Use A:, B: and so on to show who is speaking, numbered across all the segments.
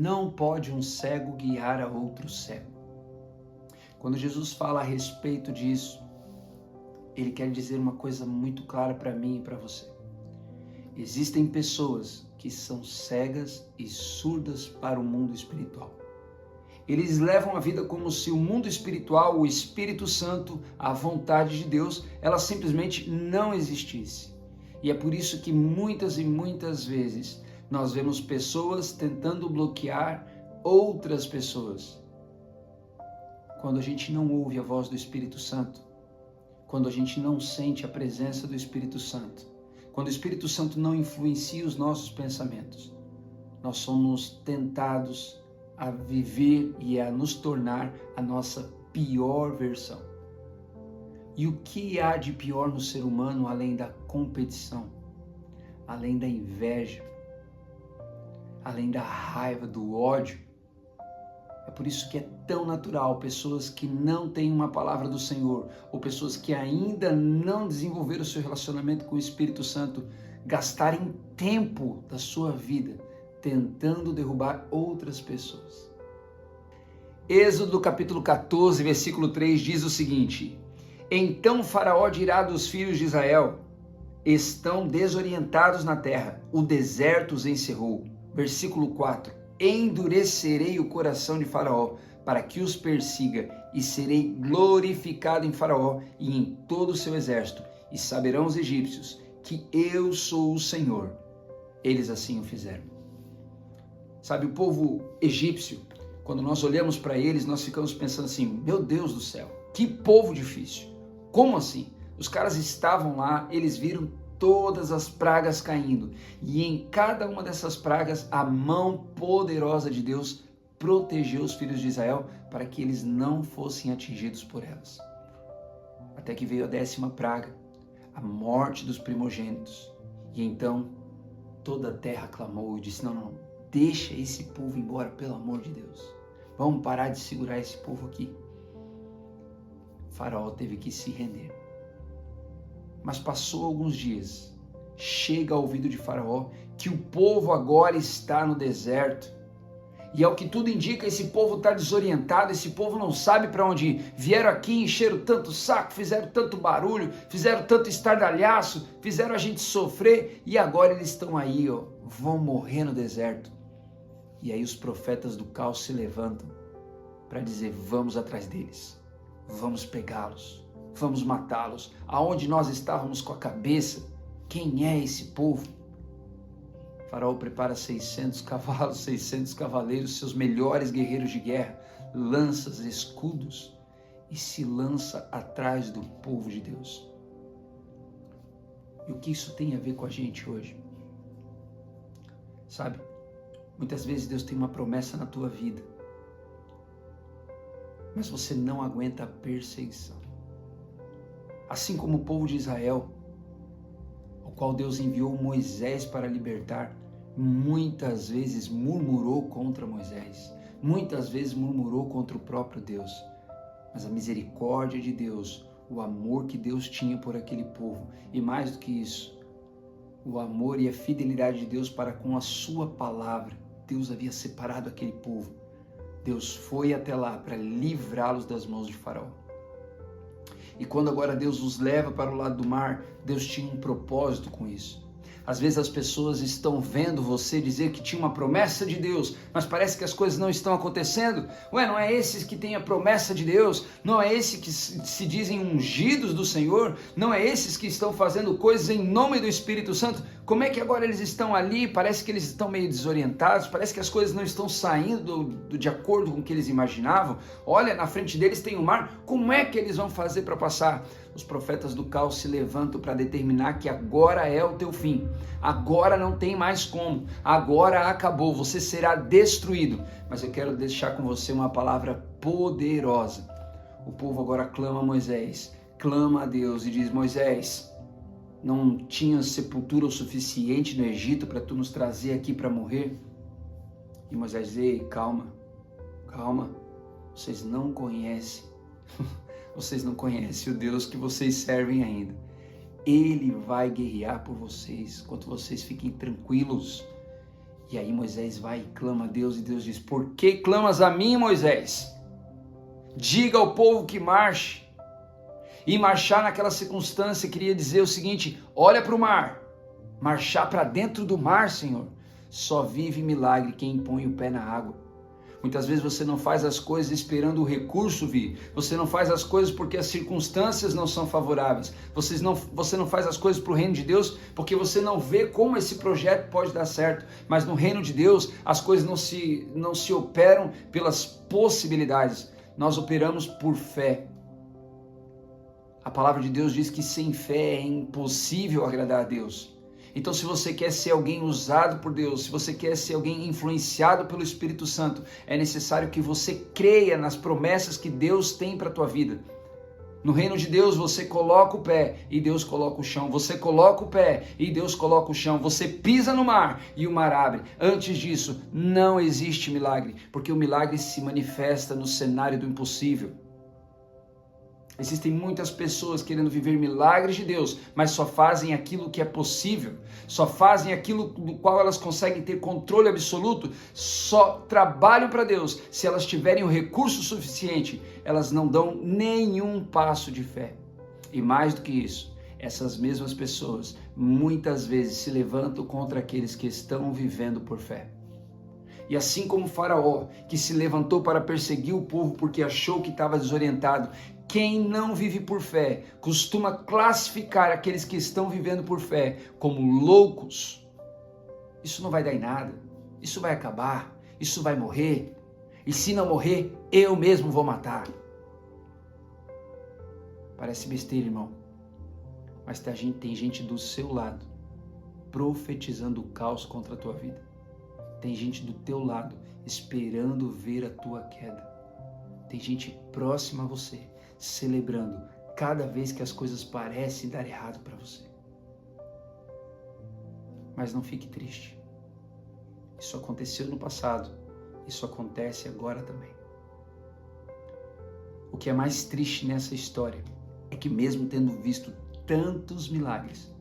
A: Não pode um cego guiar a outro cego. Quando Jesus fala a respeito disso, ele quer dizer uma coisa muito clara para mim e para você. Existem pessoas que são cegas e surdas para o mundo espiritual. Eles levam a vida como se o mundo espiritual, o Espírito Santo, a vontade de Deus, ela simplesmente não existisse. E é por isso que muitas e muitas vezes nós vemos pessoas tentando bloquear outras pessoas. Quando a gente não ouve a voz do Espírito Santo, quando a gente não sente a presença do Espírito Santo, quando o Espírito Santo não influencia os nossos pensamentos, nós somos tentados a viver e a nos tornar a nossa pior versão. E o que há de pior no ser humano além da competição, além da inveja, além da raiva, do ódio? É por isso que é tão natural pessoas que não têm uma palavra do Senhor, ou pessoas que ainda não desenvolveram o seu relacionamento com o Espírito Santo, gastarem tempo da sua vida tentando derrubar outras pessoas. Êxodo capítulo 14, versículo 3 diz o seguinte: Então Faraó dirá dos filhos de Israel: estão desorientados na terra, o deserto os encerrou. Versículo 4: endurecerei o coração de Faraó, para que os persiga, e serei glorificado em Faraó e em todo o seu exército, e saberão os egípcios que eu sou o Senhor. Eles assim o fizeram. Sabe, o povo egípcio, quando nós olhamos para eles, nós ficamos pensando assim: meu Deus do céu, que povo difícil. Como assim? Os caras estavam lá, eles viram todas as pragas caindo, e em cada uma dessas pragas a mão poderosa de Deus protegeu os filhos de Israel para que eles não fossem atingidos por elas. Até que veio a 10ª praga, a morte dos primogênitos, e então toda a terra clamou e disse: não, deixa esse povo embora, pelo amor de Deus, vamos parar de segurar esse povo aqui. Faraó teve que se render. Mas passou alguns dias, chega ao ouvido de Faraó que o povo agora está no deserto. E ao que tudo indica, esse povo está desorientado, esse povo não sabe para onde ir. Vieram aqui, encheram tanto saco, fizeram tanto barulho, fizeram tanto estardalhaço, fizeram a gente sofrer, e agora eles estão aí, vão morrer no deserto. E aí os profetas do caos se levantam para dizer: vamos atrás deles, vamos pegá-los, vamos matá-los. Aonde nós estávamos com a cabeça? Quem é esse povo? Faraó prepara 600 cavalos, 600 cavaleiros, seus melhores guerreiros de guerra, lanças, escudos, e se lança atrás do povo de Deus. E o que isso tem a ver com a gente hoje? Sabe, muitas vezes Deus tem uma promessa na tua vida, mas você não aguenta a perseguição. Assim como o povo de Israel, ao qual Deus enviou Moisés para libertar, muitas vezes murmurou contra Moisés, muitas vezes murmurou contra o próprio Deus. Mas a misericórdia de Deus, o amor que Deus tinha por aquele povo, e mais do que isso, o amor e a fidelidade de Deus para com a sua palavra, Deus havia separado aquele povo. Deus foi até lá para livrá-los das mãos de Faraó. E quando agora Deus os leva para o lado do mar, Deus tinha um propósito com isso. Às vezes as pessoas estão vendo você dizer que tinha uma promessa de Deus, mas parece que as coisas não estão acontecendo. Ué, não é esses que têm a promessa de Deus? Não é esses que se dizem ungidos do Senhor? Não é esses que estão fazendo coisas em nome do Espírito Santo? Como é que agora eles estão ali? Parece que eles estão meio desorientados, parece que as coisas não estão saindo de acordo com o que eles imaginavam. Olha, na frente deles tem o mar, como é que eles vão fazer para passar? Os profetas do caos se levantam para determinar que agora é o teu fim, agora não tem mais como, agora acabou, você será destruído. Mas eu quero deixar com você uma palavra poderosa. O povo agora clama a Moisés, clama a Deus e diz: Moisés, não tinha sepultura o suficiente no Egito para tu nos trazer aqui para morrer? E Moisés diz: ei, calma, vocês não conhecem o Deus que vocês servem ainda. Ele vai guerrear por vocês, enquanto vocês fiquem tranquilos. E aí Moisés vai e clama a Deus, e Deus diz: por que clamas a mim, Moisés? Diga ao povo que marche. E marchar naquela circunstância queria dizer o seguinte: olha para o mar, marchar para dentro do mar, Senhor. Só vive milagre quem põe o pé na água. Muitas vezes você não faz as coisas esperando o recurso vir. Você não faz as coisas porque as circunstâncias não são favoráveis. Você não faz as coisas para o reino de Deus porque você não vê como esse projeto pode dar certo. Mas no reino de Deus as coisas não se operam pelas possibilidades. Nós operamos por fé. A palavra de Deus diz que sem fé é impossível agradar a Deus. Então, se você quer ser alguém usado por Deus, se você quer ser alguém influenciado pelo Espírito Santo, é necessário que você creia nas promessas que Deus tem para a tua vida. No reino de Deus, você coloca o pé e Deus coloca o chão. Você coloca o pé e Deus coloca o chão. Você pisa no mar e o mar abre. Antes disso, não existe milagre, porque o milagre se manifesta no cenário do impossível. Existem muitas pessoas querendo viver milagres de Deus, mas só fazem aquilo que é possível, só fazem aquilo do qual elas conseguem ter controle absoluto, só trabalham para Deus se elas tiverem o recurso suficiente. Elas não dão nenhum passo de fé. E mais do que isso, essas mesmas pessoas muitas vezes se levantam contra aqueles que estão vivendo por fé. E assim como Faraó, que se levantou para perseguir o povo porque achou que estava desorientado, quem não vive por fé costuma classificar aqueles que estão vivendo por fé como loucos. Isso não vai dar em nada, isso vai acabar, isso vai morrer, e se não morrer, eu mesmo vou matar. Parece besteira, irmão, mas tem gente do seu lado profetizando o caos contra a tua vida. Tem gente do teu lado esperando ver a tua queda. Tem gente próxima a você celebrando cada vez que as coisas parecem dar errado para você. Mas não fique triste. Isso aconteceu no passado. Isso acontece agora também. O que é mais triste nessa história é que mesmo tendo visto tantos milagres,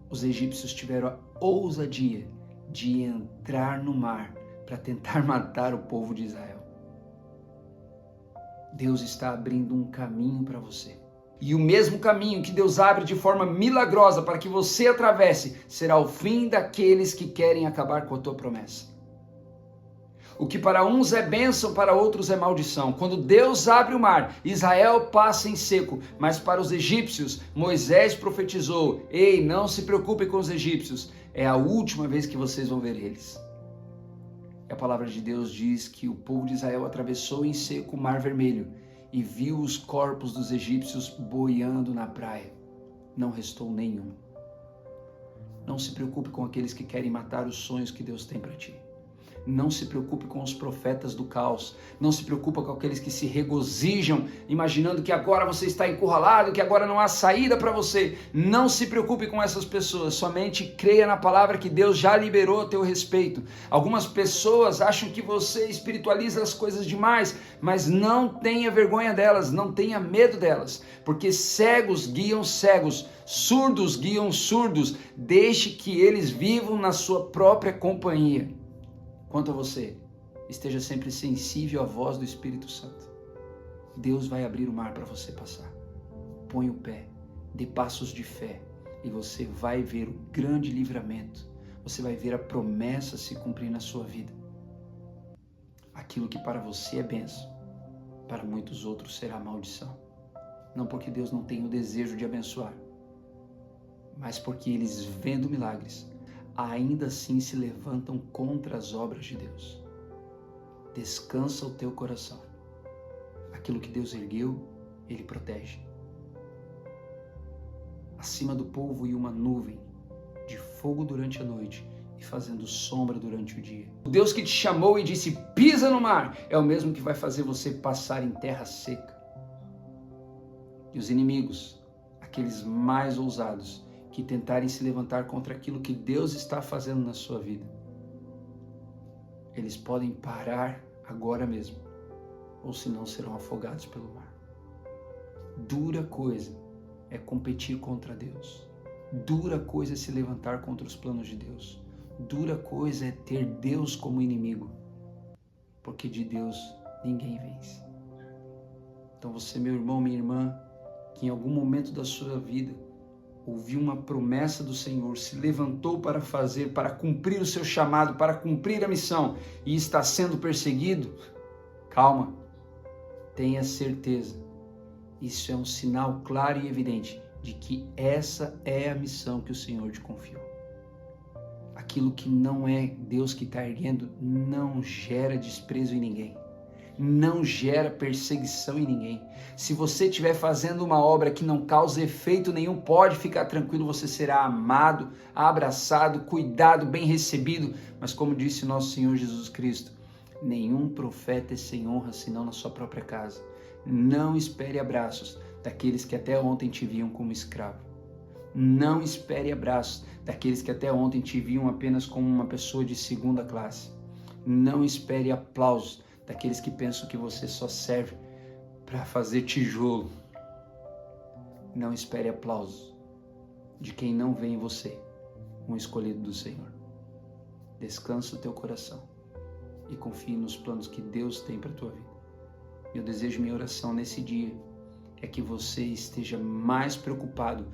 A: os egípcios tiveram a ousadia de entrar no mar para tentar matar o povo de Israel. Deus está abrindo um caminho para você. E o mesmo caminho que Deus abre de forma milagrosa para que você atravesse, será o fim daqueles que querem acabar com a tua promessa. O que para uns é bênção, para outros é maldição. Quando Deus abre o mar, Israel passa em seco. Mas para os egípcios, Moisés profetizou: ei, não se preocupe com os egípcios. É a última vez que vocês vão ver eles. A palavra de Deus diz que o povo de Israel atravessou em seco o Mar Vermelho e viu os corpos dos egípcios boiando na praia. Não restou nenhum. Não se preocupe com aqueles que querem matar os sonhos que Deus tem para ti. Não se preocupe com os profetas do caos. Não se preocupe com aqueles que se regozijam, imaginando que agora você está encurralado, que agora não há saída para você. Não se preocupe com essas pessoas. Somente creia na palavra que Deus já liberou a teu respeito. Algumas pessoas acham que você espiritualiza as coisas demais, mas não tenha vergonha delas, não tenha medo delas, porque cegos guiam cegos, surdos guiam surdos. Deixe que eles vivam na sua própria companhia. Quanto a você, esteja sempre sensível à voz do Espírito Santo. Deus vai abrir o mar para você passar. Põe o pé, dê passos de fé e você vai ver o grande livramento. Você vai ver a promessa se cumprir na sua vida. Aquilo que para você é bênção, para muitos outros será maldição. Não porque Deus não tem o desejo de abençoar, mas porque eles, vendo milagres, ainda assim se levantam contra as obras de Deus. Descansa o teu coração. Aquilo que Deus ergueu, Ele protege. Acima do povo ia uma nuvem de fogo durante a noite e fazendo sombra durante o dia. O Deus que te chamou e disse: pisa no mar, é o mesmo que vai fazer você passar em terra seca. E os inimigos, aqueles mais ousados, que tentarem se levantar contra aquilo que Deus está fazendo na sua vida, eles podem parar agora mesmo, ou senão serão afogados pelo mar. Dura coisa é competir contra Deus. Dura coisa é se levantar contra os planos de Deus. Dura coisa é ter Deus como inimigo, porque de Deus ninguém vence. Então você, meu irmão, minha irmã, que em algum momento da sua vida ouviu uma promessa do Senhor, se levantou para fazer, para cumprir o seu chamado, para cumprir a missão e está sendo perseguido, calma, tenha certeza. Isso é um sinal claro e evidente de que essa é a missão que o Senhor te confiou. Aquilo que não é Deus que está erguendo não gera desprezo em ninguém. Não gera perseguição em ninguém. Se você estiver fazendo uma obra que não causa efeito nenhum, pode ficar tranquilo, você será amado, abraçado, cuidado, bem recebido. Mas como disse nosso Senhor Jesus Cristo, nenhum profeta é sem honra senão na sua própria casa. Não espere abraços daqueles que até ontem te viam como escravo. Não espere abraços daqueles que até ontem te viam apenas como uma pessoa de segunda classe. Não espere aplausos daqueles que pensam que você só serve para fazer tijolo. Não espere aplausos de quem não vê em você um escolhido do Senhor. Descansa o teu coração e confie nos planos que Deus tem para a tua vida. Meu desejo, minha oração nesse dia é que você esteja mais preocupado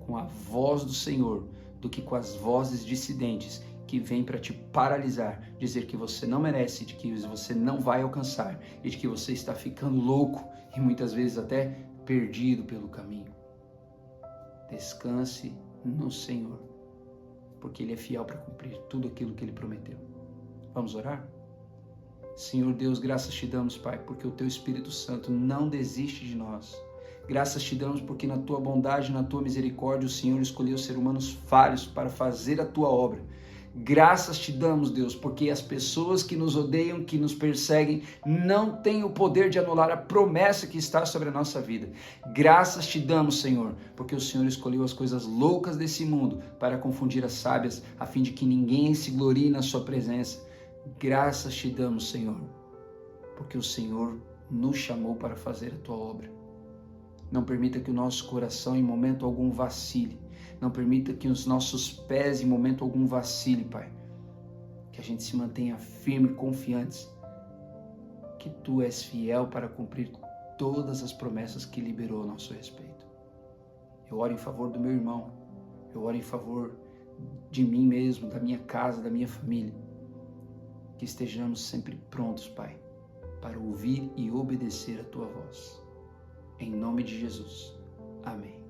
A: com a voz do Senhor do que com as vozes dissidentes que vêm para te paralisar, dizer que você não merece, de que você não vai alcançar e de que você está ficando louco e muitas vezes até perdido pelo caminho. Descanse no Senhor, porque Ele é fiel para cumprir tudo aquilo que Ele prometeu. Vamos orar? Senhor Deus, graças te damos, Pai, porque o Teu Espírito Santo não desiste de nós. Graças te damos porque na Tua bondade, na Tua misericórdia, o Senhor escolheu ser humanos falhos para fazer a Tua obra. Graças te damos, Deus, porque as pessoas que nos odeiam, que nos perseguem, não têm o poder de anular a promessa que está sobre a nossa vida. Graças te damos, Senhor, porque o Senhor escolheu as coisas loucas desse mundo para confundir as sábias, a fim de que ninguém se glorie na sua presença. Graças te damos, Senhor, porque o Senhor nos chamou para fazer a tua obra. Não permita que o nosso coração em momento algum vacile. Não permita que os nossos pés em momento algum vacile, Pai. Que a gente se mantenha firme e confiantes. Que Tu és fiel para cumprir todas as promessas que liberou a nosso respeito. Eu oro em favor do meu irmão. Eu oro em favor de mim mesmo, da minha casa, da minha família. Que estejamos sempre prontos, Pai, para ouvir e obedecer a Tua voz. Em nome de Jesus. Amém.